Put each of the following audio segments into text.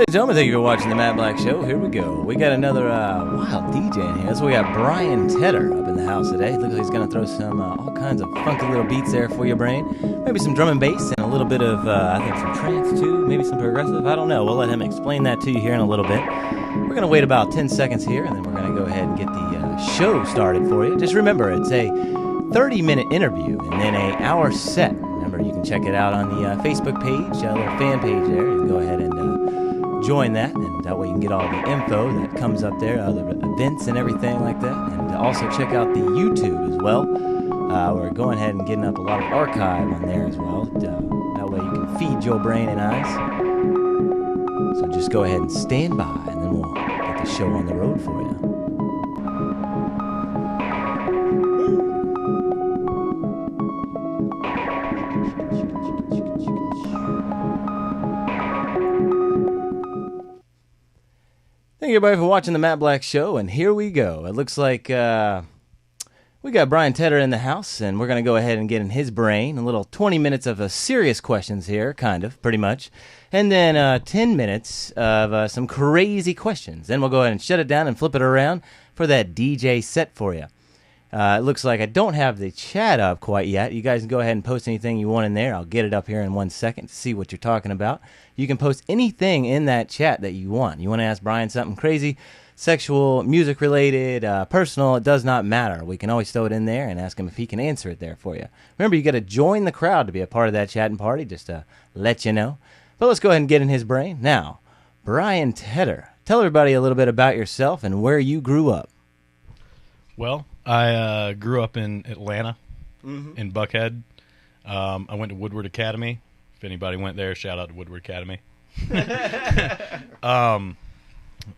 Ladies and gentlemen, thank you for watching the Matt Black Show. Here we go. We got another wild DJ in here. So we got Brian Tedder up in the house today. Looks like he's going to throw some all kinds of funky little beats there for your brain. Maybe some drum and bass and a little bit of, I think, some trance too. Maybe some progressive. I don't know. We'll let him explain that to you here in a little bit. We're going to wait about 10 seconds here, and then we're going to go ahead and get the show started for you. Just remember, it's a 30-minute interview and then an hour set. Remember, you can check it out on the Facebook page, a little fan page there. You can go ahead and join that, and that way you can get all the info that comes up there, other events and everything like that. And also check out the YouTube as well. We're going ahead and getting up a lot of archive on there as well. That way you can feed your brain and eyes. So just go ahead and stand by, and then we'll get the show on the road for you. Thank you, everybody, for watching the Matt Black Show, and here we go. It looks like we got Brian Tedder in the house, and we're going to go ahead and get in his brain. A little 20 minutes of serious questions here, kind of, pretty much. And then 10 minutes of some crazy questions. Then we'll go ahead and shut it down and flip it around for that DJ set for you. It looks like I don't have the chat up quite yet. You guys can go ahead and post anything you want in there. I'll get it up here in 1 second to see what you're talking about. You can post anything in that chat that you want. You want to ask Brian something crazy, sexual, music-related, personal, it does not matter. We can always throw it in there and ask him if he can answer it there for you. Remember, you got to join the crowd to be a part of that chatting party, just to let you know. But let's go ahead and get in his brain. Now, Brian Tedder, tell everybody a little bit about yourself and where you grew up. Well, I grew up in Atlanta, in Buckhead. I went to Woodward Academy. If anybody went there, shout out to Woodward Academy.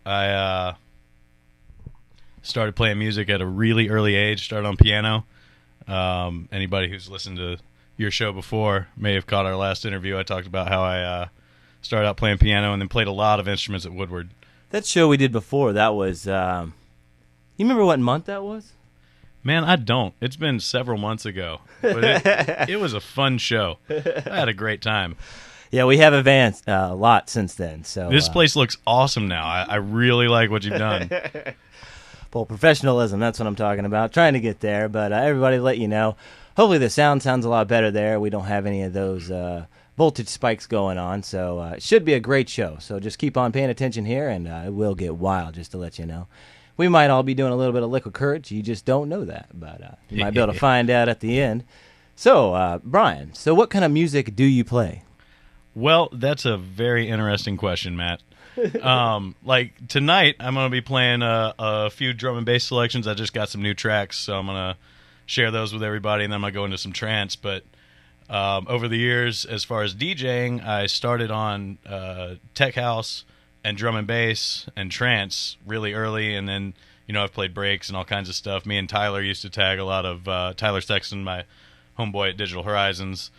I started playing music at a really early age, started on piano. Anybody who's listened to your show before may have caught our last interview. I talked about how I started out playing piano and then played a lot of instruments at Woodward. That show we did before, that was... you remember what month that was? Man, I don't. It's been several months ago. But it was a fun show. I had a great time. Yeah, we have advanced a lot since then. So this place looks awesome now. I really like what you've done. Well, professionalism, that's what I'm talking about. Trying to get there, but everybody let you know. Hopefully the sound sounds a lot better there. We don't have any of those voltage spikes going on, so it should be a great show. So just keep on paying attention here, and it will get wild, just to let you know. We might all be doing a little bit of liquid courage. You just don't know that, but you might be able to find out at the end. So, Brian, so what kind of music do you play? Well, that's a very interesting question, Matt. Like tonight, I'm going to be playing a few drum and bass selections. I just got some new tracks, so I'm going to share those with everybody, and then I'm going to go into some trance. But over the years, as far as DJing, I started on tech house and drum and bass and trance really early, and then, you know, I've played breaks and all kinds of stuff. Me and Tyler used to tag a lot of, Tyler Sexton, my homeboy at Digital Horizons.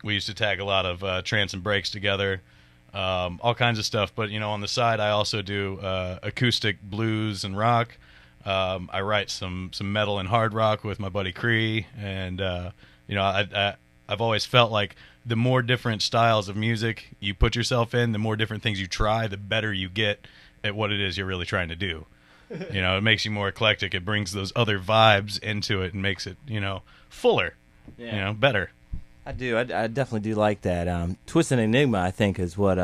We used to tag a lot of trance and breaks together, all kinds of stuff. But, you know, on the side, I also do acoustic blues and rock. I write some metal and hard rock with my buddy Cree, and, you know, I've always felt like the more different styles of music you put yourself in, the more different things you try, the better you get at what it is you're really trying to do. You know, it makes you more eclectic. It brings those other vibes into it and makes it, you know, fuller, you know, better. I do. I definitely do like that. Twisted Enigma, I think, is what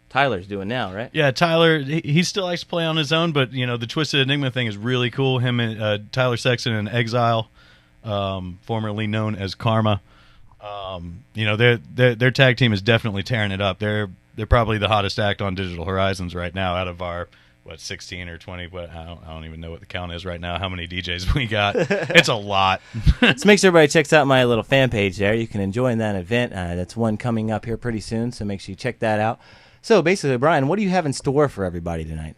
Tyler's doing now, right? Yeah, Tyler, he still likes to play on his own, but, you know, the Twisted Enigma thing is really cool. Him and Tyler Sexton and Exile, formerly known as Karma. You know, their tag team is definitely tearing it up. They're probably the hottest act on Digital Horizons right now out of our 16 or 20, but I don't even know what the count is right now, how many DJs we got. It's a lot. So make sure everybody checks out my little fan page there. You can enjoy that event. That's one coming up here pretty soon, so make sure you check that out. So basically, Brian, what do you have in store for everybody tonight?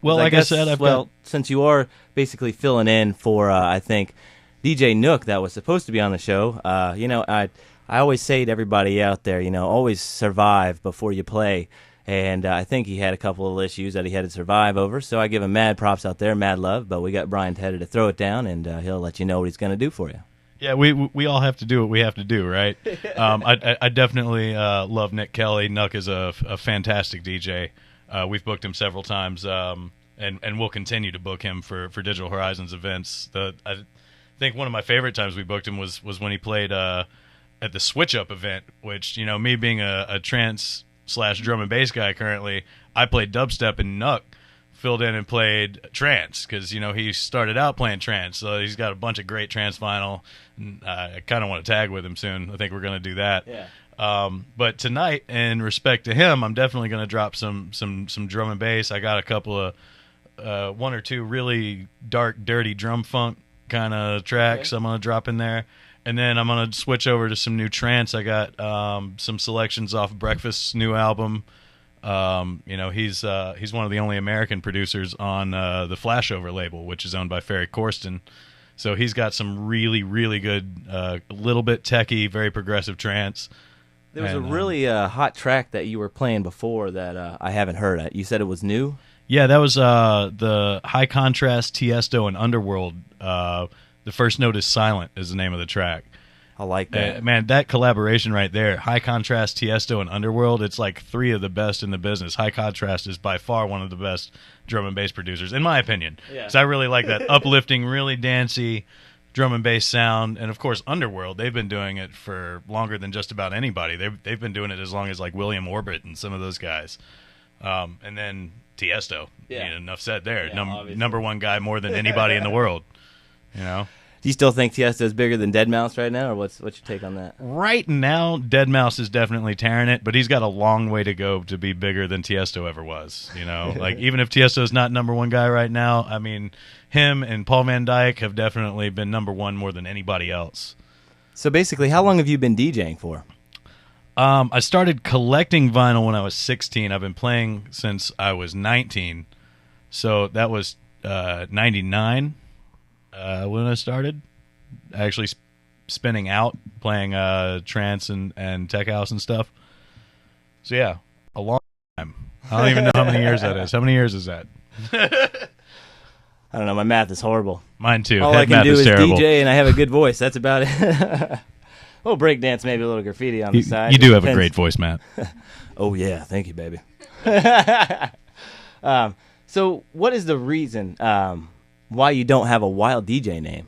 Well, like I said, since you are basically filling in for, I think, DJ Nook that was supposed to be on the show, you know, I always say to everybody out there, you know, always survive before you play. And I think he had a couple of issues that he had to survive over, so I give him mad props out there, mad love. But we got Brian Tedder to throw it down, and he'll let you know what he's going to do for you. Yeah, we all have to do what we have to do, right? I definitely love Nick Kelly. Nuck is a fantastic DJ. We've booked him several times, and we'll continue to book him for Digital Horizons events. I think one of my favorite times we booked him was when he played at the Switch Up event, which, you know, me being a trance / drum and bass guy currently, I played dubstep, and Nuck filled in and played trance because, you know, he started out playing trance, so he's got a bunch of great trance vinyl. And I kind of want to tag with him soon. I think we're going to do that. Yeah. But tonight, in respect to him, I'm definitely going to drop some drum and bass. I got a couple of one or two really dark, dirty drum funk kind of tracks. Okay. I'm going to drop in there, and then I'm going to switch over to some new trance. I got some selections off Breakfast's new album. You know, he's one of the only American producers on the Flashover label, which is owned by Ferry Corsten. So he's got some really, really good, a little bit techie, very progressive trance. There was a really hot track that you were playing before that I haven't heard. You said it was new? Yeah, that was the High Contrast, Tiesto, and Underworld. The First Note is Silent is the name of the track. I like that. Man, that collaboration right there, High Contrast, Tiesto, and Underworld, it's like three of the best in the business. High Contrast is by far one of the best drum and bass producers, in my opinion. Yeah. So I really like that uplifting, really dancey drum and bass sound. And, of course, Underworld, they've been doing it for longer than just about anybody. They've been doing it as long as, like, William Orbit and some of those guys. And then Tiesto. Yeah. You know, enough said there. Yeah, number one guy more than anybody in the world, you know? Do you still think Tiesto is bigger than Deadmau5 right now, or what's your take on that? Right now, Deadmau5 is definitely tearing it, but he's got a long way to go to be bigger than Tiesto ever was. You know, like even if Tiesto's not number one guy right now, I mean, him and Paul Van Dyke have definitely been number one more than anybody else. So basically, how long have you been DJing for? I started collecting vinyl when I was 16. I've been playing since I was 19, so that was 99. When I started actually spinning out, playing trance and tech house and stuff. So yeah, a long time. I don't even know how many years that is. How many years is that? I don't know. My math is horrible. Mine too. All Head I can math do is terrible. DJ, and I have a good voice. That's about it. A little breakdance, maybe a little graffiti on the side. You do have a great voice, Matt. Oh yeah, thank you, baby. So what is the reason why you don't have a wild DJ name?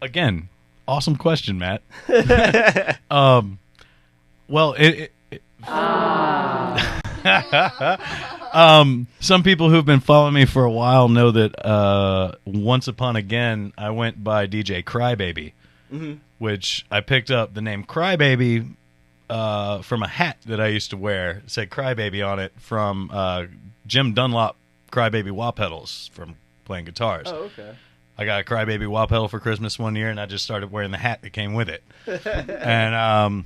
Again, awesome question, Matt. Well, some people who've been following me for a while know that once upon again I went by DJ Crybaby, which I picked up the name Crybaby from a hat that I used to wear. It said Crybaby on it from Jim Dunlop Crybaby wah pedals from playing guitars. Oh, okay. I got a Crybaby wah pedal for Christmas one year, and I just started wearing the hat that came with it. And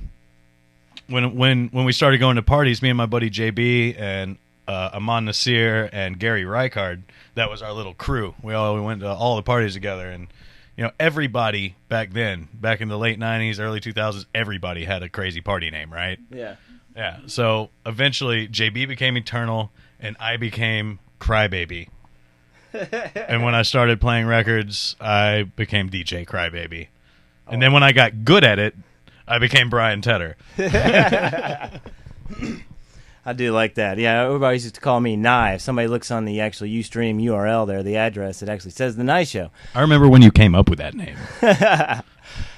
when we started going to parties, me and my buddy JB and Aman Nasir and Gary Reichard, that was our little crew. We went to all the parties together, and you know, everybody back then, back in the late 90s, early 2000s, everybody had a crazy party name, right? Yeah. Yeah. So eventually, JB became Eternal, and I became Crybaby. And when I started playing records, I became DJ Crybaby. And then when I got good at it, I became Brian Tedder. I do like that. Yeah, everybody used to call me Nye. If somebody looks on the actual Ustream URL there, the address, it actually says the Nye Show. I remember when you came up with that name. That's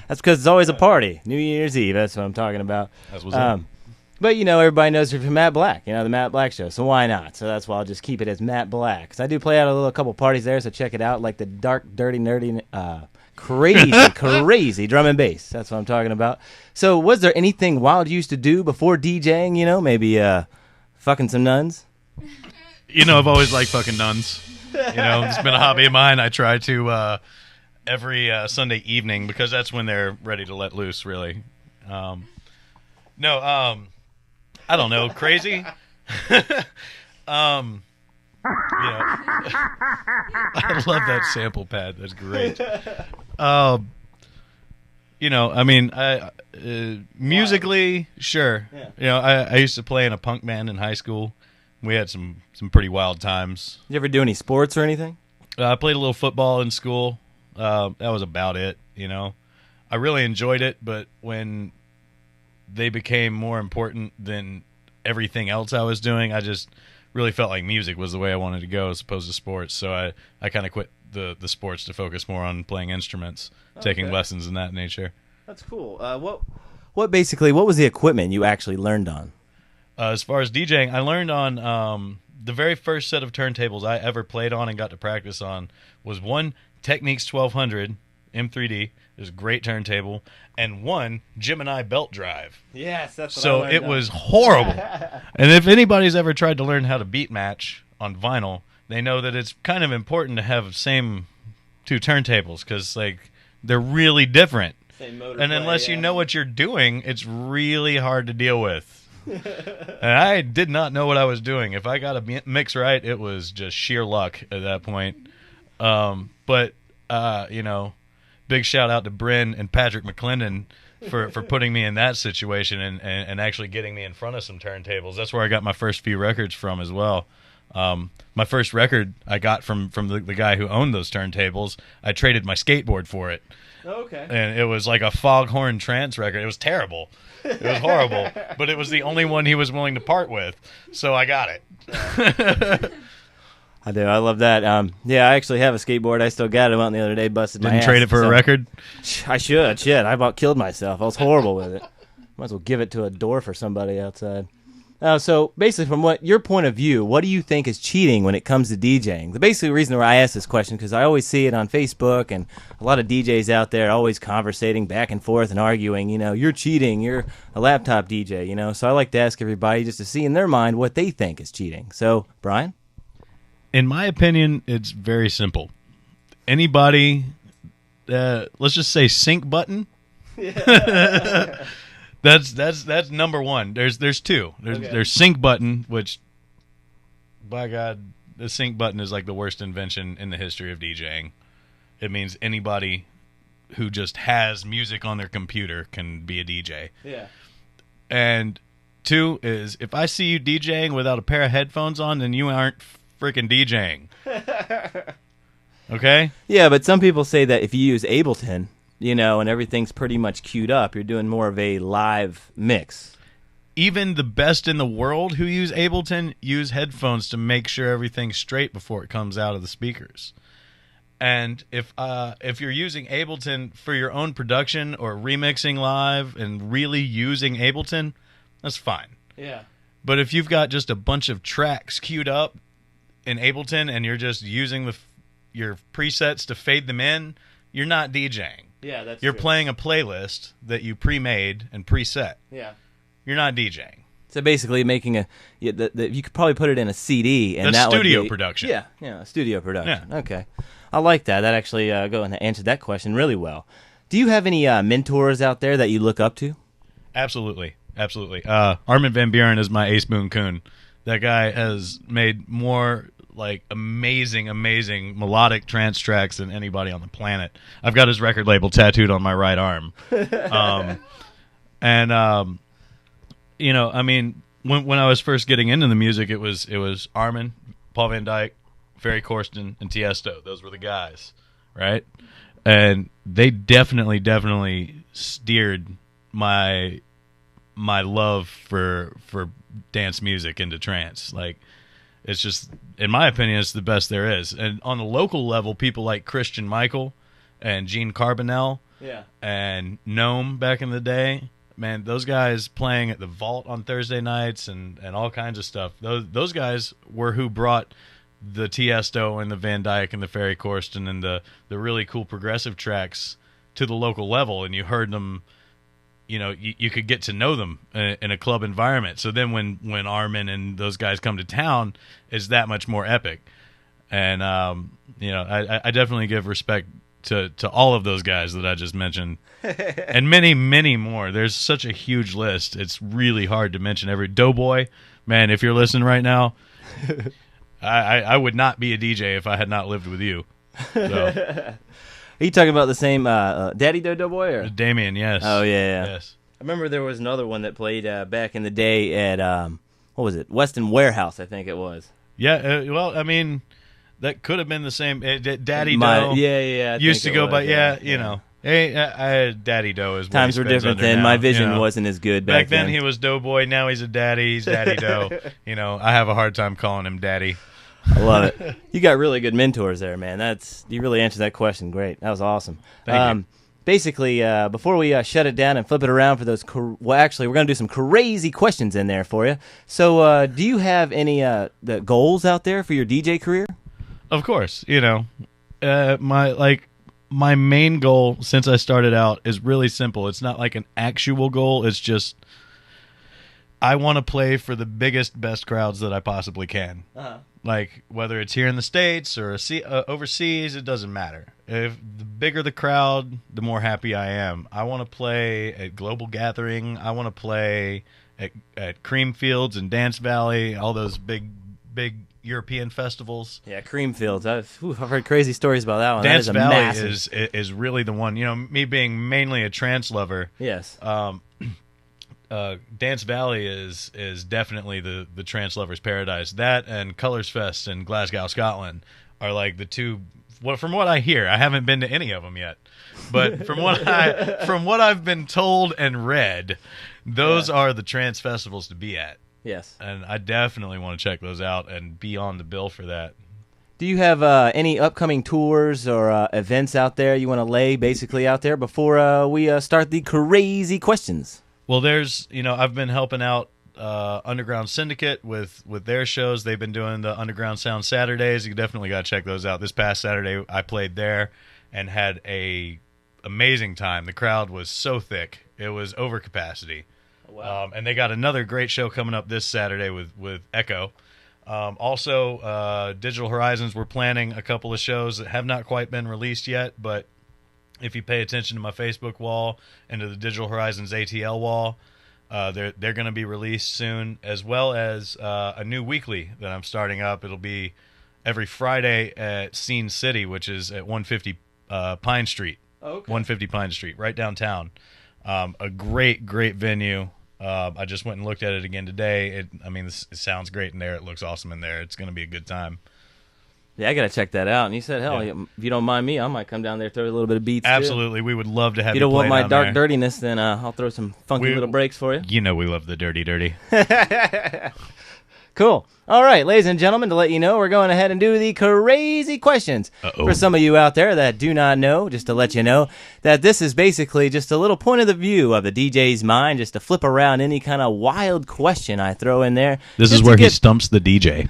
because it's always a party. New Year's Eve, that's what I'm talking about. That's what's up. But, you know, everybody knows her from Matt Black, you know, the Matt Black Show, so why not? So that's why I'll just keep it as Matt Black. Because I do play out a couple parties there, so check it out, like the dark, dirty, nerdy, crazy drum and bass. That's what I'm talking about. So was there anything wild you used to do before DJing, you know, maybe fucking some nuns? You know, I've always liked fucking nuns. You know, it's been a hobby of mine. I try to every Sunday evening, because that's when they're ready to let loose, really. I don't know, crazy. You know, I love that sample pad. That's great. You know, I mean, musically, sure. Yeah. You know, I used to play in a punk band in high school. We had some pretty wild times. You ever do any sports or anything? I played a little football in school. That was about it. you know. I really enjoyed it, but when they became more important than everything else I was doing, I just really felt like music was the way I wanted to go as opposed to sports. So I kind of quit the sports to focus more on playing instruments, taking lessons in that nature. That's cool. What was the equipment you actually learned on? As far as DJing, I learned on the very first set of turntables I ever played on and got to practice on was one Technics 1200 M3D. It was a great turntable, and one Gemini belt drive. Yes, that's what so I learned it on. was horrible. And if anybody's ever tried to learn how to beat match on vinyl, they know that it's kind of important to have the same two turntables because like they're really different. Same motor And unless you know what you're doing, it's really hard to deal with. And I did not know what I was doing. If I got a mix right, it was just sheer luck at that point. But you know, big shout out to Bryn and Patrick McClendon for putting me in that situation and actually getting me in front of some turntables. That's where I got my first few records from as well. My first record I got from the guy who owned those turntables. I traded my skateboard for it. Okay. And it was like a Foghorn Trance record. It was terrible. It was horrible. But it was the only one he was willing to part with. So I got it. I do. I love that. Yeah, I actually have a skateboard. I still got it. Went the other day, busted my ass. Didn't trade it for a record? I should. Shit, I about killed myself. I was horrible with it. Might as well give it to a dwarf or somebody outside. So basically, from what your point of view, what do you think is cheating when it comes to DJing? The basic reason why I ask this question because I always see it on Facebook, and a lot of DJs out there always conversating back and forth and arguing. You know, you're cheating. You're a laptop DJ. You know, so I like to ask everybody just to see in their mind what they think is cheating. So, Brian, in my opinion, it's very simple. Anybody, let's just say sync button. Yeah. That's number one. There's two. There's sync button, which, by God, the sync button is like the worst invention in the history of DJing. It means anybody who just has music on their computer can be a DJ. Yeah. And two is if I see you DJing without a pair of headphones on, then you aren't freaking DJing. Okay? Yeah, but some people say that if you use Ableton, you know, and everything's pretty much queued up, you're doing more of a live mix. Even the best in the world who use Ableton use headphones to make sure everything's straight before it comes out of the speakers. And if you're using Ableton for your own production or remixing live and really using Ableton, that's fine. Yeah. But if you've got just a bunch of tracks queued up in Ableton and you're just using your presets to fade them in, you're not DJing. Yeah, that's You're true. playing a playlist that you pre-made and preset. Yeah. You're not DJing. So basically making you could probably put it in a CD. And That's that studio would be, production. Yeah, studio production. Yeah. Okay. I like that. That actually go and answered that question really well. Do you have any mentors out there that you look up to? Absolutely. Armin van Buuren is my ace boon coon. That guy has made more like amazing melodic trance tracks than anybody on the planet. I've got his record label tattooed on my right arm. You know, I mean, when I was first getting into the music, it was Armin, Paul Van Dyk, Ferry Corsten, and Tiesto. Those were the guys, right? And they definitely steered my love for dance music into trance. Like, it's just, in my opinion, it's the best there is. And on the local level, people like Christian Michael and Gene Carbonell and Gnome back in the day, man, those guys playing at the Vault on Thursday nights and all kinds of stuff. Those guys were who brought the Tiesto and the Van Dyke and the Ferry Corsten and the really cool progressive tracks to the local level, and you heard them. You know, you could get to know them in a club environment. So then when Armin and those guys come to town, it's that much more epic. And, you know, I definitely give respect to all of those guys that I just mentioned. And many, many more. There's such a huge list. It's really hard to mention every. Doughboy, man, if you're listening right now, I would not be a DJ if I had not lived with you. So. Are you talking about the same Daddy Doughboy? Or? Damien, yes. Oh, yeah. Yes. I remember there was another one that played back in the day at, what was it, Weston Warehouse, I think it was. Yeah, well, I mean, that could have been the same. Daddy Doe yeah, used to go by, you know. Hey, Daddy Doe is what Times he were spends different under then. now, My vision you know? wasn't as good Back then. then he was Doughboy. Now he's a daddy. He's Daddy Doe. You know, I have a hard time calling him Daddy. I love it. You got really good mentors there, man. You really answered that question. Great. That was awesome. Thank you. Basically, before we shut it down and flip it around for those, actually, we're going to do some crazy questions in there for you. So, do you have any the goals out there for your DJ career? Of course, you know, my main goal since I started out is really simple. It's not like an actual goal. It's just I want to play for the biggest, best crowds that I possibly can. Uh-huh. Like whether it's here in the States or overseas, it doesn't matter. If the bigger the crowd, the more happy I am. I want to play at Global Gathering. I want to play at Creamfields and Dance Valley, all those big European festivals. Yeah, Creamfields. I've heard crazy stories about that one. Dance that is Valley massive. is really the one. You know, me being mainly a trance lover. Yes. Dance Valley is definitely the trance lover's paradise. That and Colours Fest in Glasgow, Scotland, are like the two. From what I hear, I haven't been to any of them yet, but from what I've been told and read, those are the trance festivals to be at. Yes. And I definitely want to check those out and be on the bill for that. Do you have any upcoming tours or events out there you want to lay basically out there before we start the crazy questions? Well, I've been helping out Underground Syndicate with their shows. They've been doing the Underground Sound Saturdays. You definitely got to check those out. This past Saturday, I played there and had a amazing time. The crowd was so thick. It was over capacity. Wow. And they got another great show coming up this Saturday with Echo. Also, Digital Horizons, we're planning a couple of shows that have not quite been released yet, but if you pay attention to my Facebook wall and to the Digital Horizons ATL wall, they're going to be released soon, as well as a new weekly that I'm starting up. It'll be every Friday at Scene City, which is at 150 Pine Street. Okay. 150 Pine Street, right downtown. A great venue. I just went and looked at it again today. It sounds great in there. It looks awesome in there. It's going to be a good time. Yeah, I got to check that out. And you said, hell, if you don't mind me, I might come down there, throw a little bit of beats, Absolutely. too. We would love to have If you don't want my dark dirtiness, then I'll throw some funky little breaks for you. You know we love the dirty. Cool. All right, ladies and gentlemen, to let you know, we're going ahead and do the crazy questions. Uh-oh. For some of you out there that do not know, just to let you know, that this is basically just a little point of the view of the DJ's mind, just to flip around any kind of wild question I throw in there. This is where he stumps the DJ.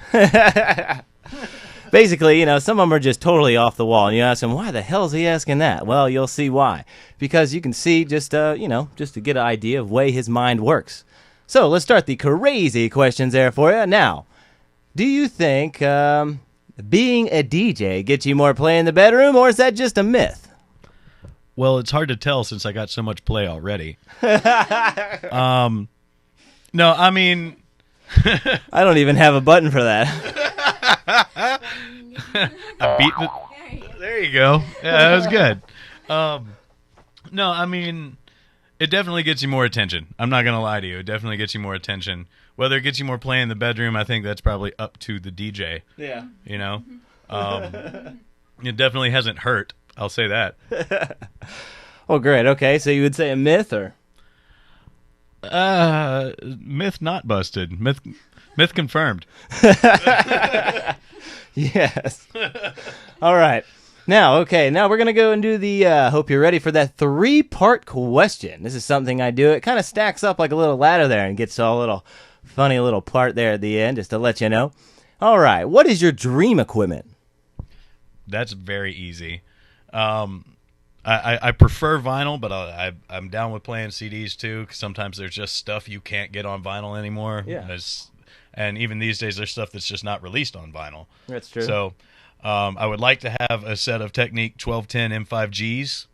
Basically, some of them are just totally off the wall, and you ask him, why the hell is he asking that? Well, you'll see why. Because you can see just to get an idea of the way his mind works. So let's start the crazy questions there for you. Now, do you think being a DJ gets you more play in the bedroom, or is that just a myth? Well, it's hard to tell since I got so much play already. No, I mean... I don't even have a button for that. I beat the... There you go. Yeah, that was good. No, I mean, it definitely gets you more attention. I'm not going to lie to you. It definitely gets you more attention. Whether it gets you more play in the bedroom, I think that's probably up to the DJ. Yeah. It definitely hasn't hurt. I'll say that. Oh, great. Okay, so you would say a myth, or? Myth not busted. Myth confirmed. Yes. All right. Now we're going to go and do the, hope you're ready for that 3-part question. This is something I do. It kind of stacks up like a little ladder there and gets a little funny little part there at the end, just to let you know. All right. What is your dream equipment? That's very easy. I prefer vinyl, but I'm down with playing CDs too, because sometimes there's just stuff you can't get on vinyl anymore. Yeah. And even these days, there's stuff that's just not released on vinyl. That's true. So I would like to have a set of Technique 1210 M5Gs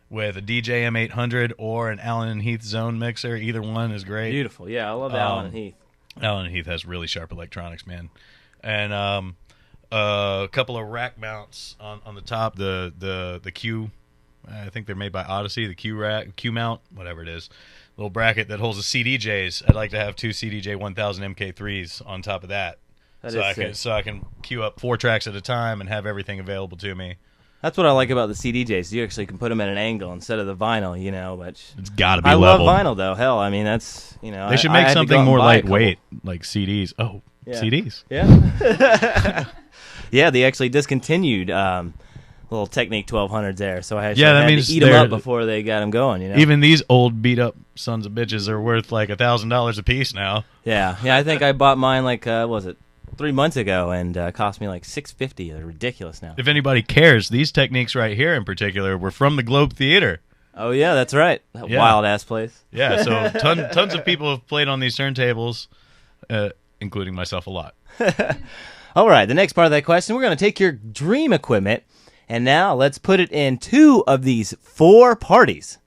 with a DJ M800 or an Allen & Heath Zone mixer. Either one is great. Beautiful. Yeah, I love Allen & Heath. Allen & Heath has really sharp electronics, man. And a couple of rack mounts on the top, the Q. I think they're made by Odyssey, the Q mount, whatever it is. Little bracket that holds the CDJs. I'd like to have 2 CDJ 1000 MK3s on top of that. So I can queue up 4 tracks at a time and have everything available to me. That's what I like about the CDJs. You actually can put them at an angle instead of the vinyl, which... It's got to be I leveled. love vinyl, though. Hell, I mean, that's, They should make something more lightweight, like CDs. Oh, yeah. CDs. Yeah. Yeah, they actually discontinued little Technique 1200s there, so I had to eat them up before they got them going, Even these old beat-up sons of bitches are worth like $1,000 a piece now. Yeah, I think I bought mine like, was it 3 months ago, and cost me like $650. They're ridiculous now. If anybody cares, these techniques right here in particular were from the Globe Theater. Oh yeah, that's right. That wild-ass place. Yeah, so tons of people have played on these turntables, including myself a lot. All right, the next part of that question, we're going to take your dream equipment, and now let's put it in 2 of these 4 parties.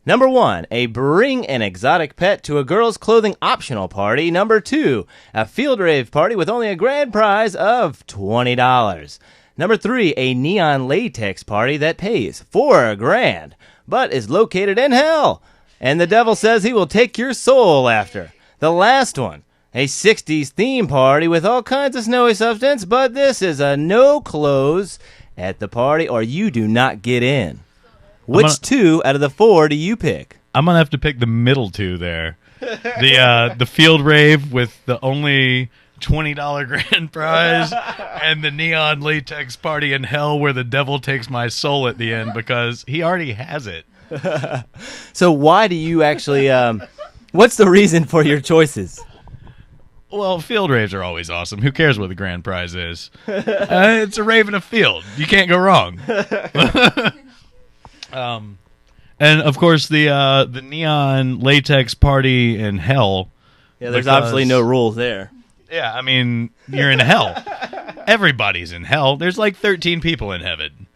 Number 1, a bring an exotic pet to a girls' clothing optional party. Number 2, a field rave party with only a grand prize of $20. Number 3, a neon latex party that pays $4,000, but is located in hell, and the devil says he will take your soul after. The last one, a 60s theme party with all kinds of snowy substance, but this is a no clothes at the party or you do not get in. Which 2 out of the 4 do you pick? I'm going to have to pick the middle 2 there. The field rave with the only $20 grand prize and the neon latex party in hell where the devil takes my soul at the end because he already has it. So why do you actually, what's the reason for your choices? Well, field raves are always awesome. Who cares what the grand prize is? It's a rave in a field. You can't go wrong. And of course the neon latex party in hell. Yeah, there's obviously no rules there. Yeah, I mean, you're in hell. Everybody's in hell. There's like 13 people in heaven.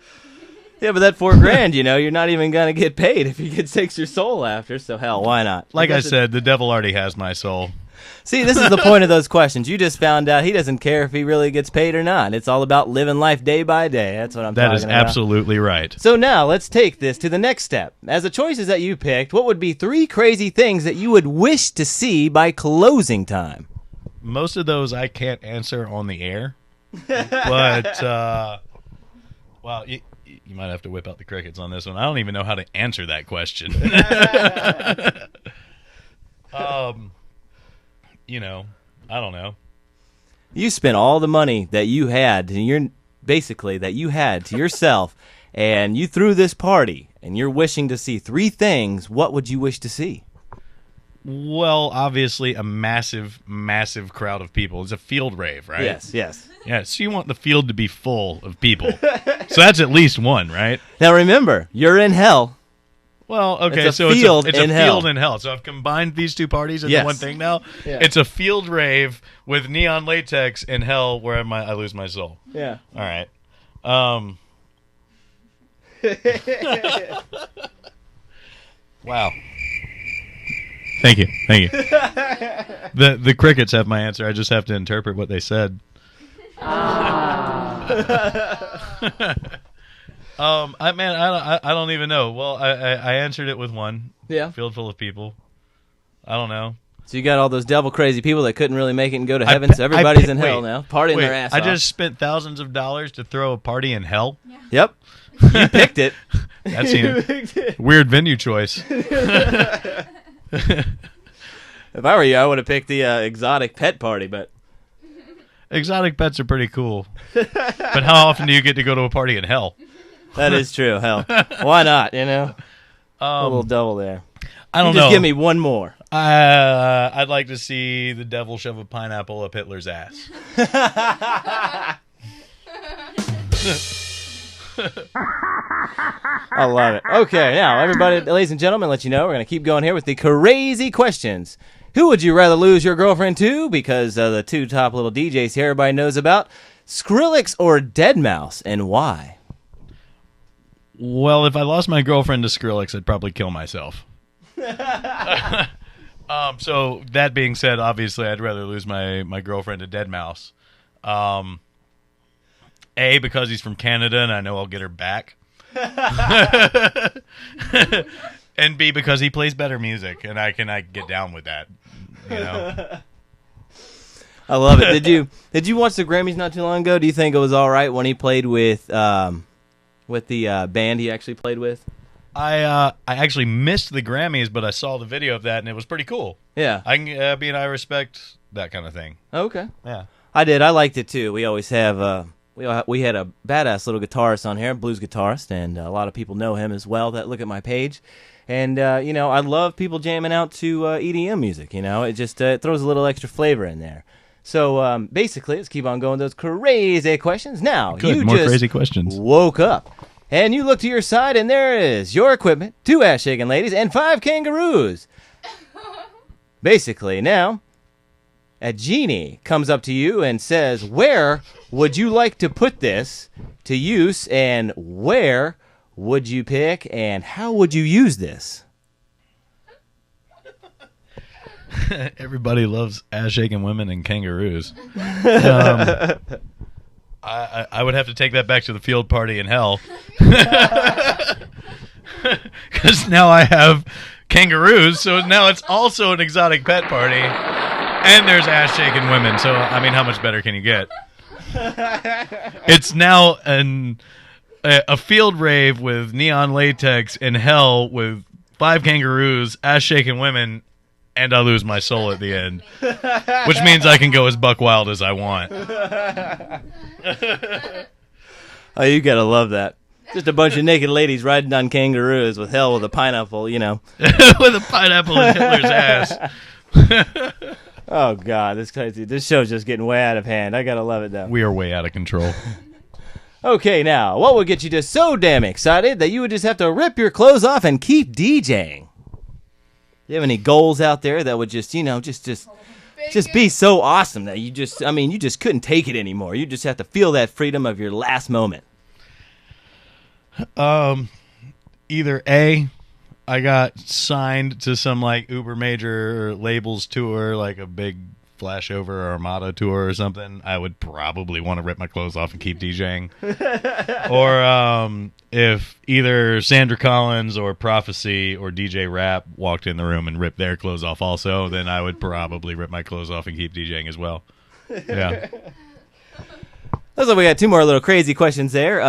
Yeah, but that $4,000, you're not even gonna get paid if he takes your soul after. So hell, why not? Like I said, the devil already has my soul. See, this is the point of those questions. You just found out he doesn't care if he really gets paid or not. It's all about living life day by day. That's what I'm talking about. That is absolutely right. So now, let's take this to the next step. As the choices that you picked, what would be 3 crazy things that you would wish to see by closing time? Most of those I can't answer on the air. But, well, you might have to whip out the crickets on this one. I don't even know how to answer that question. I don't know. You spent all the money that you had to yourself, and you threw this party, and you're wishing to see 3 things. What would you wish to see? Well, obviously a massive, massive crowd of people. It's a field rave, right? Yes. Yeah, so you want the field to be full of people. So that's at least 1, right? Now remember, you're in hell. Well, okay, it's a field in hell. So I've combined these 2 parties into one thing now. Yeah. It's a field rave with neon latex in hell where I lose my soul. Yeah. All right. Wow. Thank you. The crickets have my answer. I just have to interpret what they said. I don't even know. Well, I answered it with 1. Yeah. Field full of people. I don't know. So you got all those devil crazy people that couldn't really make it and go to heaven. So everybody's in hell now, partying their ass off. I just spent thousands of dollars to throw a party in hell. Yeah. Yep. You picked it. That's a weird venue choice. If I were you, I would have picked the exotic pet party, but exotic pets are pretty cool. But how often do you get to go to a party in hell? That is true. Hell, why not? A little devil there. I don't know. Just give me 1 more. I'd like to see the devil shove a pineapple up Hitler's ass. I love it. Okay, now everybody, ladies and gentlemen, let you know we're going to keep going here with the crazy questions. Who would you rather lose your girlfriend to? Because the 2 top little DJs here everybody knows about. Skrillex or Deadmau5, and why? Well, if I lost my girlfriend to Skrillex, I'd probably kill myself. So that being said, obviously I'd rather lose my girlfriend to Deadmau5. A, because he's from Canada and I know I'll get her back. And B, because he plays better music and I get down with that. I love it. Did you watch the Grammys not too long ago? Do you think it was all right when he played with with the band he actually played with? I actually missed the Grammys, but I saw the video of that, and it was pretty cool. Yeah. I respect that kind of thing. Okay. Yeah. I did. I liked it, too. We always have... We had a badass little guitarist on here, blues guitarist, and a lot of people know him as well that look at my page. And, I love people jamming out to EDM music, It just throws a little extra flavor in there. So, basically, let's keep on going those crazy questions. Now, you more just crazy questions. Woke up, and you look to your side, and there is your equipment, 2 ass-shaking ladies, and 5 kangaroos. Basically, now... a genie comes up to you and says, where would you like to put this to use, and where would you pick, and how would you use this? Everybody loves ass-shaking women and kangaroos. I would have to take that back to the field party in hell. Because now I have kangaroos, so now it's also an exotic pet party. And there's ass-shaking women, so, how much better can you get? It's now a field rave with neon latex in hell with 5 kangaroos, ass-shaking women, and I lose my soul at the end. Which means I can go as buck wild as I want. Oh, you gotta love that. Just a bunch of naked ladies riding on kangaroos with hell with a pineapple, With a pineapple in Hitler's ass. Oh, God, this show's just getting way out of hand. I gotta love it, though. We are way out of control. Okay, now, what would get you just so damn excited that you would just have to rip your clothes off and keep DJing? Do you have any goals out there that would just, just be so awesome that you just couldn't take it anymore? You just have to feel that freedom of your last moment. Either A, I got signed to some uber major labels tour, like a big flashover Armada tour or something. I would probably want to rip my clothes off and keep DJing. Or if either Sandra Collins or Prophecy or DJ Rap walked in the room and ripped their clothes off also, then I would probably rip my clothes off and keep DJing as well. Yeah. Looks like we got 2 more little crazy questions there.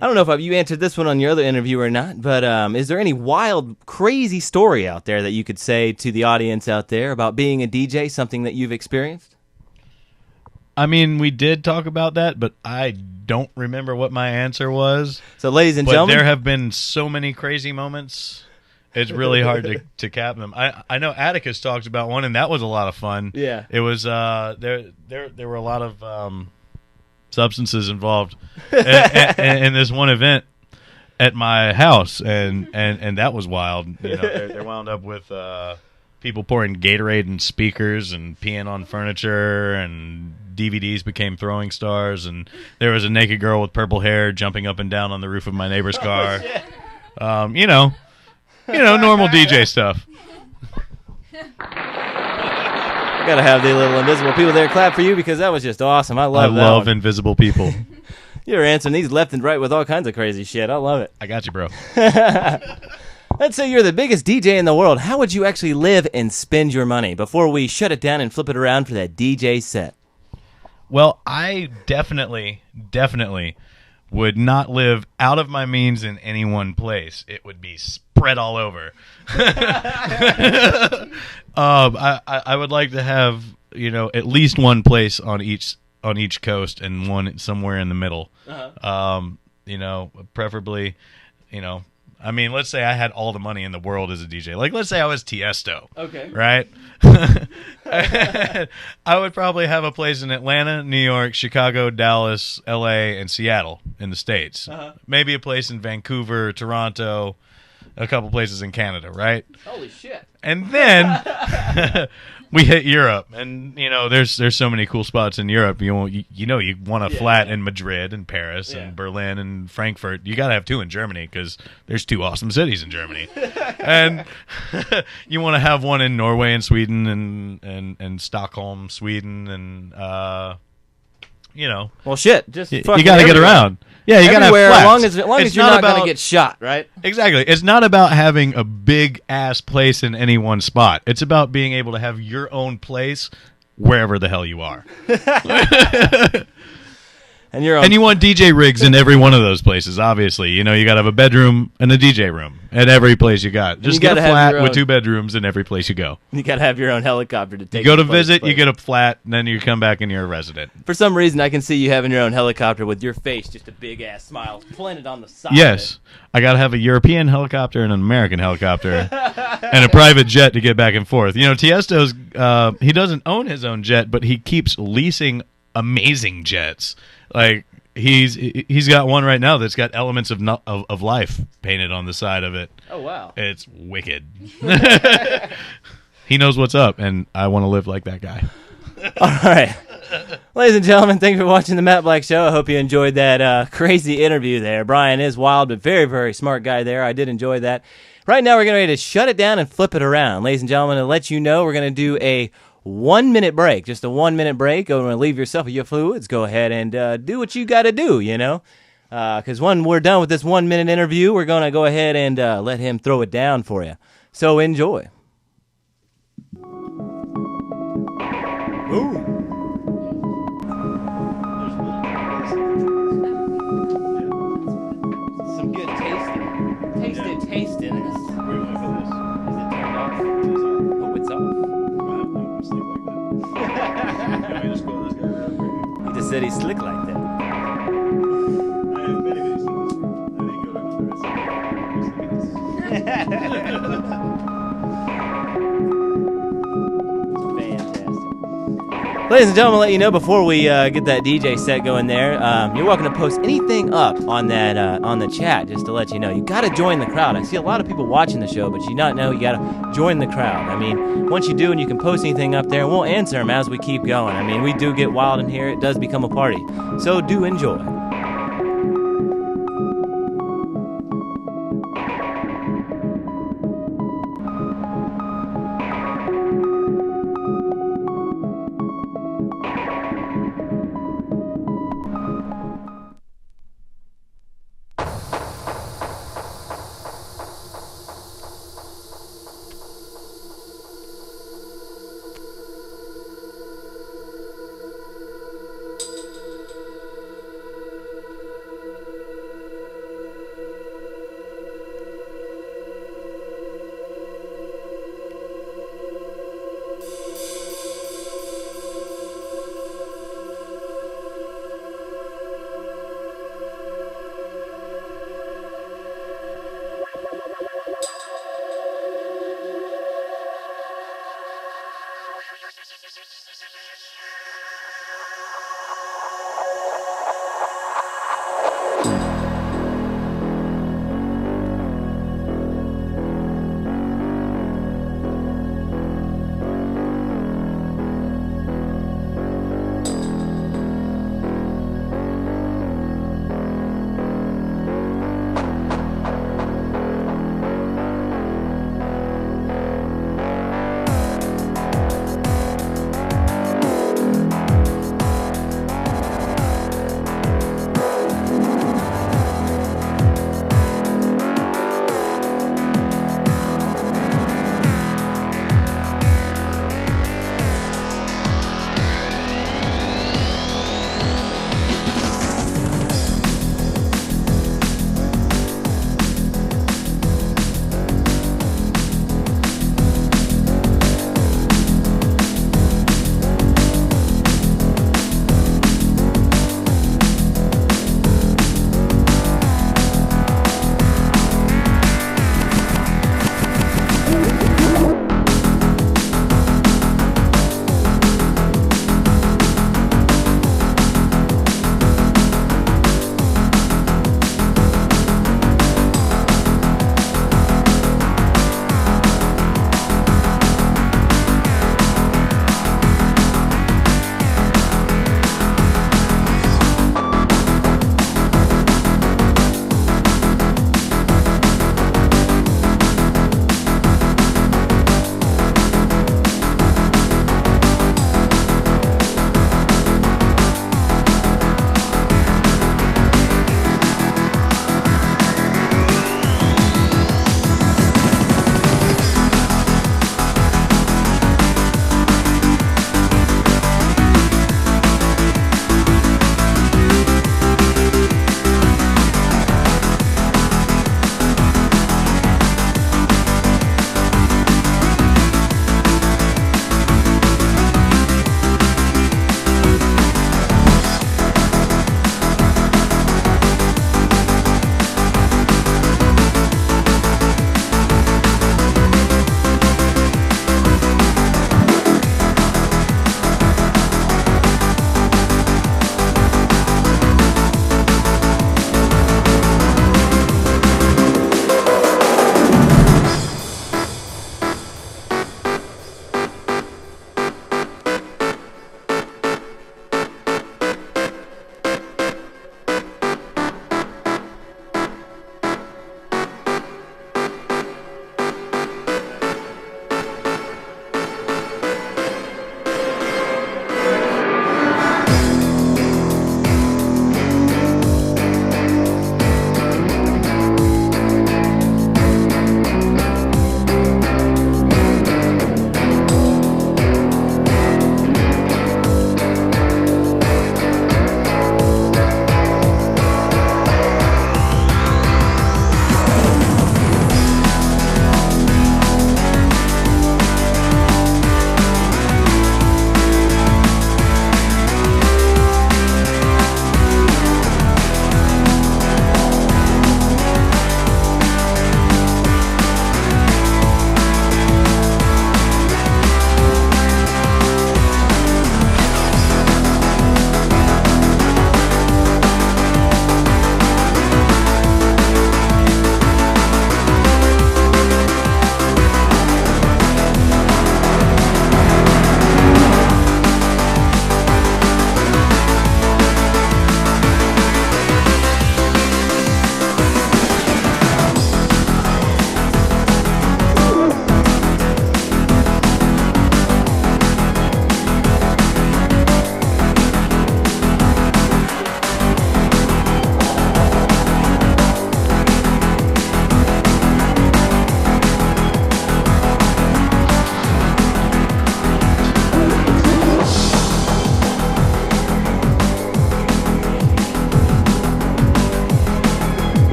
I don't know if you answered this one on your other interview or not, but is there any wild, crazy story out there that you could say to the audience out there about being a DJ, something that you've experienced? We did talk about that, but I don't remember what my answer was. So, ladies and gentlemen, there have been so many crazy moments. It's really hard to cap them. I know Atticus talked about one, and that was a lot of fun. Yeah. It was there were a lot of substances involved in this one event at my house, and that was wild. They wound up with people pouring Gatorade in speakers and peeing on furniture, and DVDs became throwing stars, and there was a naked girl with purple hair jumping up and down on the roof of my neighbor's car. Normal DJ stuff. Gotta have the little invisible people there clap for you, because that was just awesome. I love invisible people. You're answering these left and right with all kinds of crazy shit. I love it. I got you, bro. Let's say you're the biggest DJ in the world. How would you actually live and spend your money before we shut it down and flip it around for that DJ set? Well, I definitely would not live out of my means in any one place. It would be spread all over. I would like to have, at least one place on each coast and one somewhere in the middle. Preferably, let's say I had all the money in the world as a DJ. Like, let's say I was Tiesto. Okay. Right? I would probably have a place in Atlanta, New York, Chicago, Dallas, LA, and Seattle in the States. Maybe a place in Vancouver, Toronto, a couple places in Canada, right? Holy shit. And then we hit Europe, and there's so many cool spots in Europe. You want a flat in Madrid and Paris and Berlin and Frankfurt. You got to have 2 in Germany, because there's 2 awesome cities in Germany. And you want to have one in Norway and Sweden and Stockholm, Sweden, and Well, shit. Just you got to get around. Yeah, you got to have flats. As long as you're not going to get shot, right? Exactly. It's not about having a big ass place in any one spot. It's about being able to have your own place wherever the hell you are. And you're on. And you want DJ rigs in every one of those places, obviously. You know, you got to have a bedroom and a DJ room at every place you got. Just get a flat with 2 bedrooms in every place you go. You got to have your own helicopter to take you go to visit, you get a flat, and then you come back and you're a resident. For some reason, I can see you having your own helicopter with your face, just a big-ass smile planted on the side. Yes. I got to have a European helicopter and an American helicopter and a private jet to get back and forth. You know, Tiesto's, he doesn't own his own jet, but he keeps leasing amazing jets. Like he's got one right now that's got elements of life painted on the side of it. Oh wow, it's wicked. He knows what's up, and I want to live like that guy. All right, ladies and gentlemen, thank you for watching the Matt Black Show. I hope you enjoyed that crazy interview there. Brian is wild, but very, very smart guy there. I did enjoy that. Right now, we're getting ready to shut it down and flip it around, ladies and gentlemen, to let you know we're going to do a 1-minute break, just a 1-minute break. Go and relieve yourself of your fluids. Go ahead and do what you got to do, you know. Because when we're done with this 1-minute interview, we're going to go ahead and let him throw it down for you. So enjoy. Ooh. Some good tasting. Is it turned off? Oh, it's off. He just said he's slick like that. Fantastic. Ladies and gentlemen, I'll let you know before we get that DJ set going there, you're welcome to post anything up on that on the chat, just to let you know. You got to join the crowd. I see a lot of people watching the show, but you not know you got to join the crowd. I mean, once you do and you can post anything up there, we'll answer them as we keep going. I mean, we do get wild in here. It does become a party. So do enjoy.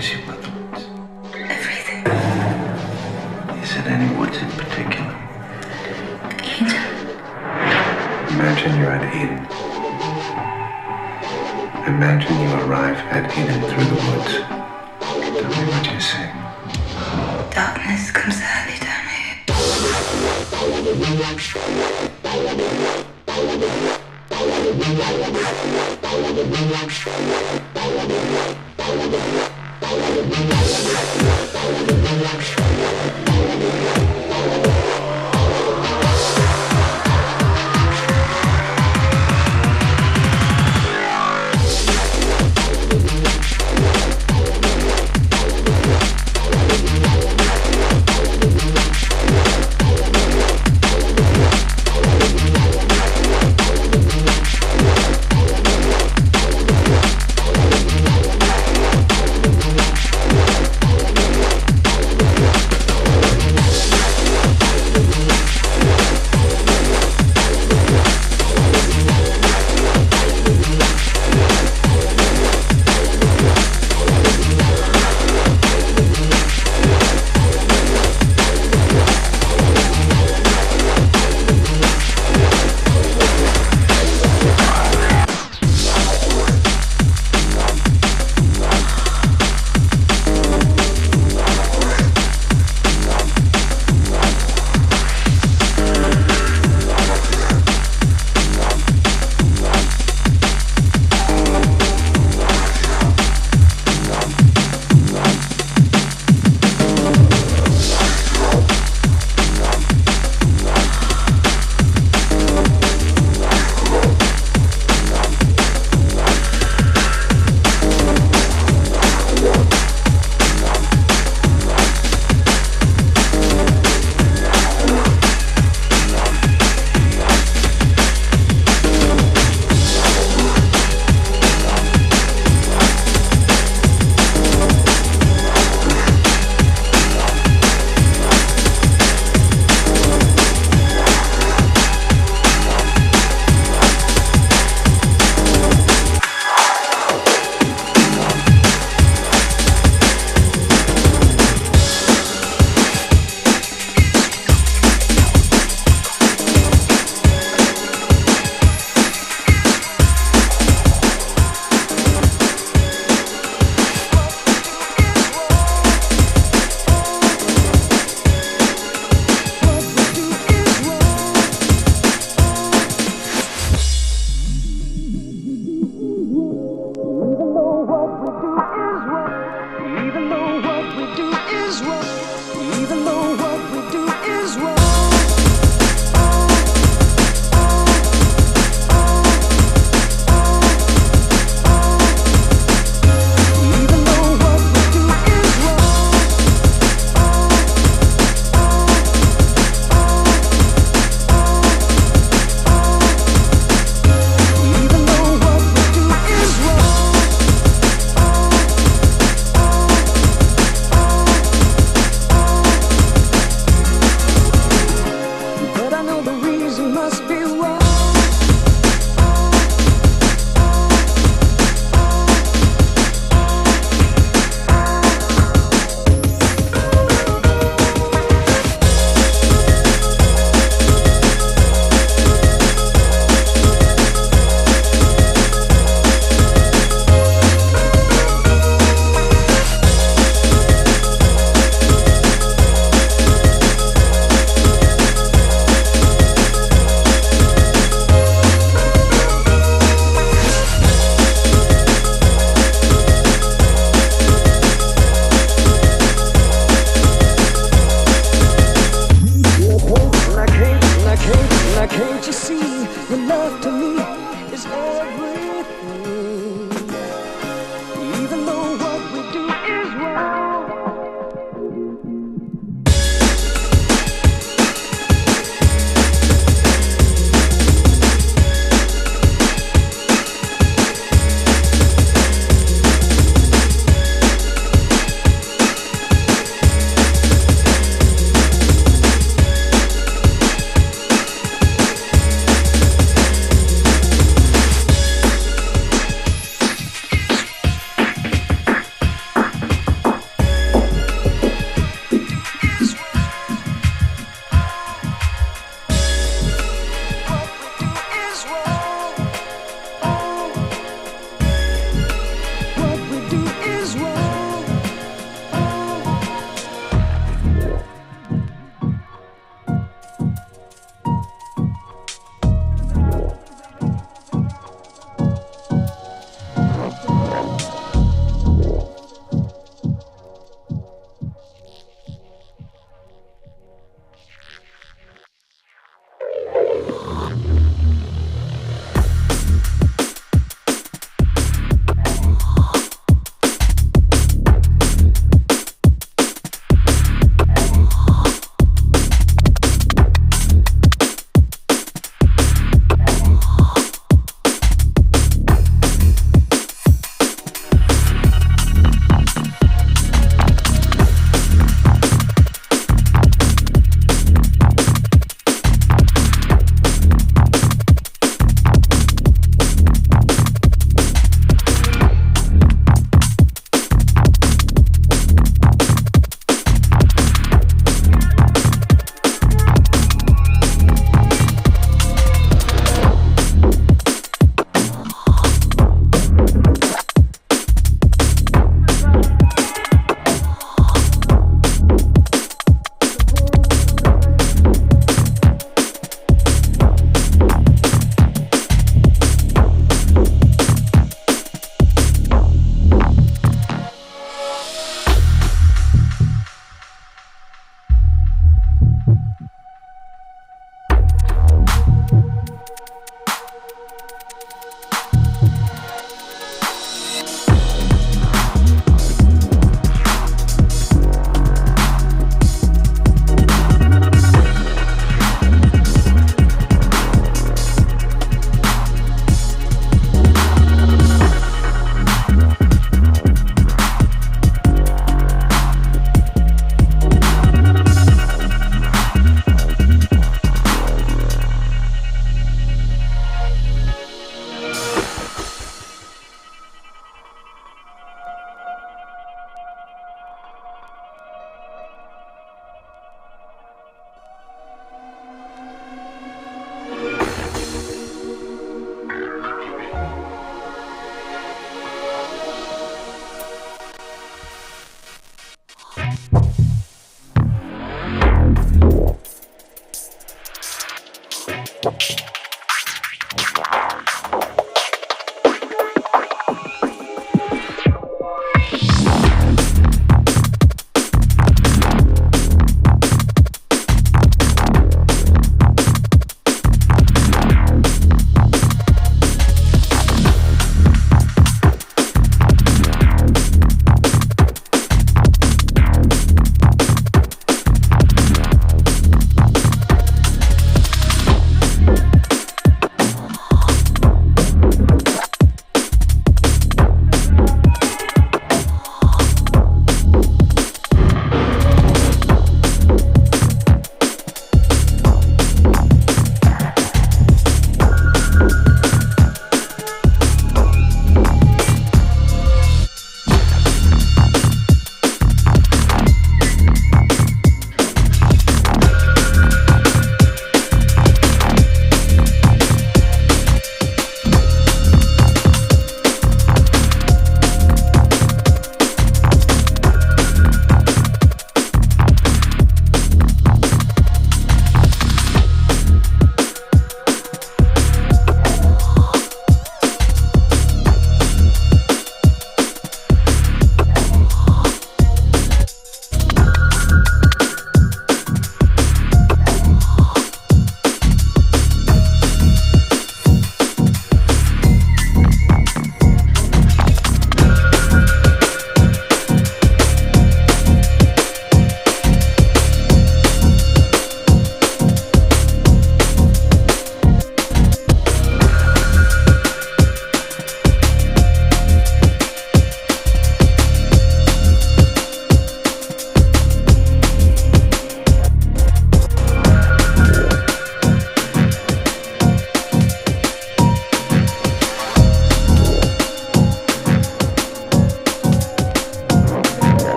scares you about the woods? Everything. Is it any woods in particular? Eden. Imagine you're at Eden. Imagine you arrive at Eden through the woods. Tell me what you see. Darkness comes early down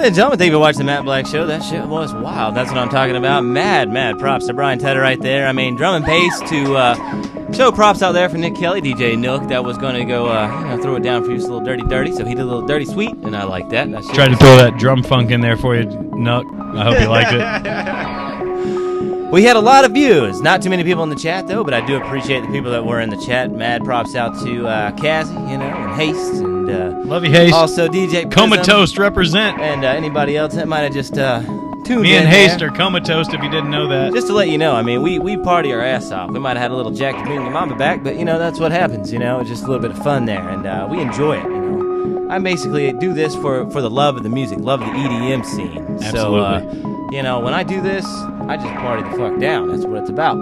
Ladies and gentlemen, thank you for watching the Matt Black Show. That shit was wild. That's what I'm talking about. Mad props to Brian Tedder right there. I mean, drum and bass to show props out there for Nick Kelly, DJ Nook. That was going to go, throw it down for you just a little dirty. So he did a little dirty sweet, and I like that. Tried to throw that drum funk in there for you, Nook. I hope you liked it. We had a lot of views. Not too many people in the chat, though, but I do appreciate the people that were in the chat. Mad props out to Cassie, and Haste, and love you, Haste. Also DJ Prism, Comatose represent. And anybody else that might have just tuned in. Me and Haste are comatose if you didn't know that. Just to let you know, I mean, we party our ass off. We might have had a little Jack to bring your mama back, but, that's what happens, It's just a little bit of fun there, and we enjoy it, I basically do this for the love of the music, love of the EDM scene. Absolutely. So, when I do this, I just party the fuck down. That's what it's about.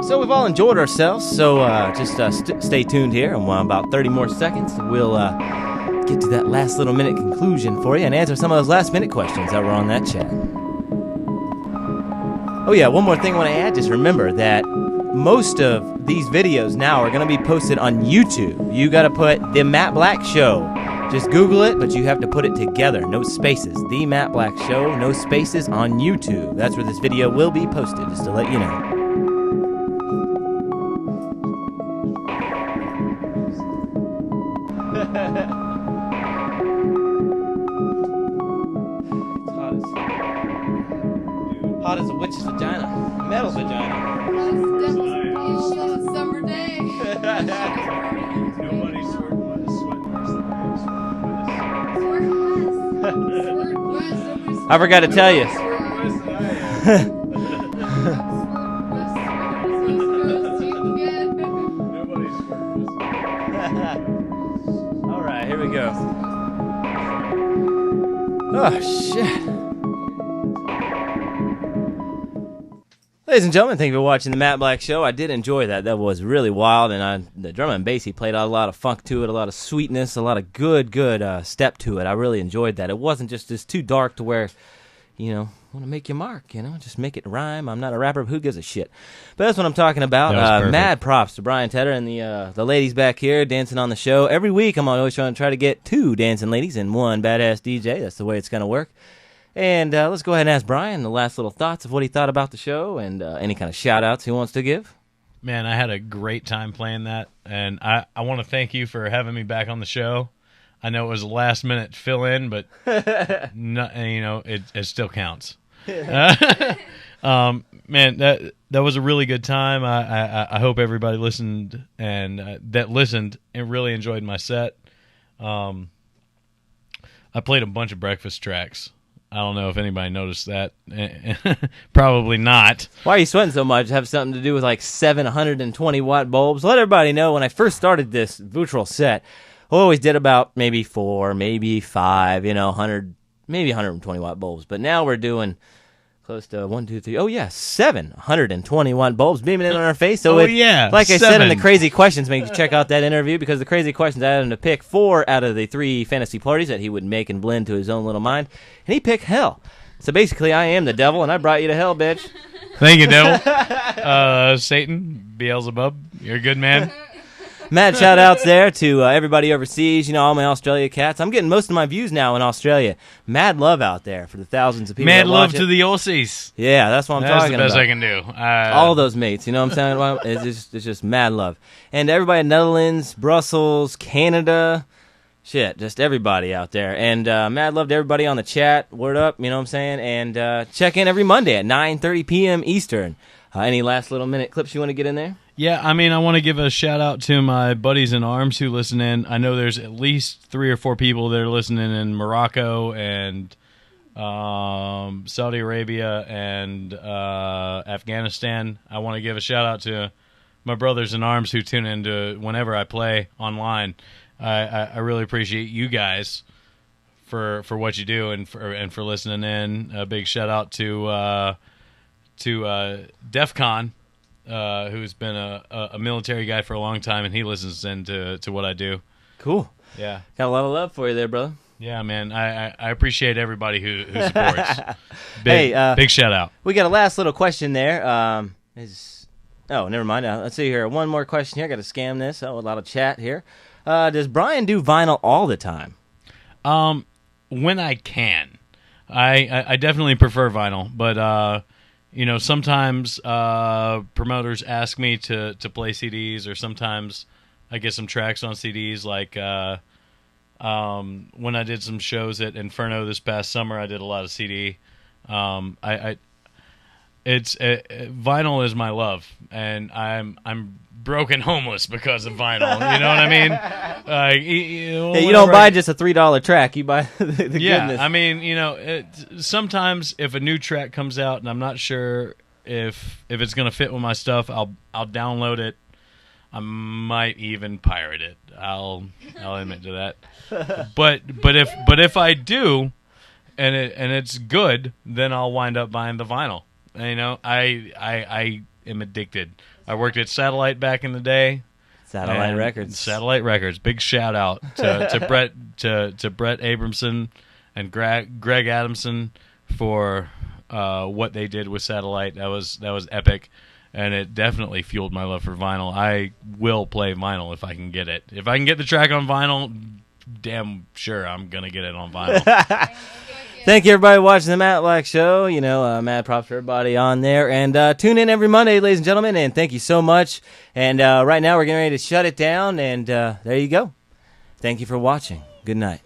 So we've all enjoyed ourselves, so just stay tuned here, and in about 30 more seconds, we'll get to that last little minute conclusion for you and answer some of those last minute questions that were on that chat. Oh yeah, one more thing I want to add. Just remember that most of these videos now are going to be posted on YouTube. You got to put The Matt Black Show. Just Google it, but you have to put it together. No spaces. The Matt Black Show, no spaces on YouTube. That's where this video will be posted, just to let you know. Hot as a witch's vagina. Metal vagina. It's a summer day. Nobody's sweating worse than I forgot to tell you. All right, here we go. Oh, shit. Ladies and gentlemen, thank you for watching the Matt Black Show. I did enjoy that. That was really wild, and the drum and bass, he played a lot of funk to it, a lot of sweetness, a lot of good step to it. I really enjoyed that. It wasn't just too dark to where, want to make your mark, just make it rhyme. I'm not a rapper, but who gives a shit? But that's what I'm talking about. Mad props to Brian Tedder and the ladies back here dancing on the show. Every week, I'm always trying to try to get 2 dancing ladies and 1 badass DJ. That's the way it's going to work. And let's go ahead and ask Brian the last little thoughts of what he thought about the show and any kind of shout-outs he wants to give. Man, I had a great time playing that, and I want to thank you for having me back on the show. I know it was a last-minute fill-in, but it still counts. Man, that was a really good time. I hope everybody listened and really enjoyed my set. I played a bunch of breakfast tracks. I don't know if anybody noticed that. Probably not. Why are you sweating so much? Have something to do with like 720-watt bulbs? Let everybody know, when I first started this virtual set, I always did about maybe 4, maybe 5, 100, maybe 120-watt bulbs. But now we're doing close to 1, 2, 3. Oh yeah, 720-watt bulbs beaming in on our face. So like I said in the crazy questions, make you check out that interview, because the crazy questions, I had him to pick 4 out of the 3 fantasy parties that he would make and blend to his own little mind, and he picked hell. So basically, I am the devil, and I brought you to hell, bitch. Thank you, devil. Satan, Beelzebub, you're a good man. Mad shout-outs there to everybody overseas, all my Australia cats. I'm getting most of my views now in Australia. Mad love out there for the thousands of people Mad that love watch to it. the Aussies. Yeah, that's what I'm talking about. That's the best I can do. All those mates, you know what I'm saying? It's just mad love. And everybody in Netherlands, Brussels, Canada, shit, just everybody out there. And mad love to everybody on the chat. Word up, you know what I'm saying? And check in every Monday at 9:30 p.m. Eastern. Any last little minute clips you want to get in there? Yeah, I want to give a shout out to my buddies in arms who listen in. I know there's at least 3 or 4 people that are listening in Morocco and Saudi Arabia and Afghanistan. I want to give a shout out to my brothers in arms who tune in to whenever I play online. I really appreciate you guys for what you do and for listening in. A big shout out to DEF CON. Who's been a military guy for a long time, and he listens in to what I do. Cool. Yeah. Got a lot of love for you there, brother. Yeah, man. I appreciate everybody who supports. Big shout out. We got a last little question there. Never mind. Let's see here. One more question here. Got to scam this. A lot of chat here. Does Brian do vinyl all the time? When I can. I definitely prefer vinyl, but sometimes promoters ask me to play CDs, or sometimes I get some tracks on CDs. Like when I did some shows at Inferno this past summer, I did a lot of CD. Vinyl is my love, and I'm broken homeless because of vinyl. You know what I mean? You don't buy just a $3 track. You buy the goodness. I mean, sometimes if a new track comes out and I'm not sure if it's gonna fit with my stuff, I'll download it. I might even pirate it. I'll admit to that. But if I do, and it's good, then I'll wind up buying the vinyl. I am addicted. I worked at Satellite back in the day. Satellite Records. Big shout out to Brett to Brett Abramson and Greg Adamson for what they did with Satellite. That was epic, and it definitely fueled my love for vinyl. I will play vinyl if I can get it. If I can get the track on vinyl, damn sure I'm gonna get it on vinyl. Thank you, everybody, watching the Matt Black Show. Mad props for everybody on there. And tune in every Monday, ladies and gentlemen, and thank you so much. And right now we're getting ready to shut it down, and there you go. Thank you for watching. Good night.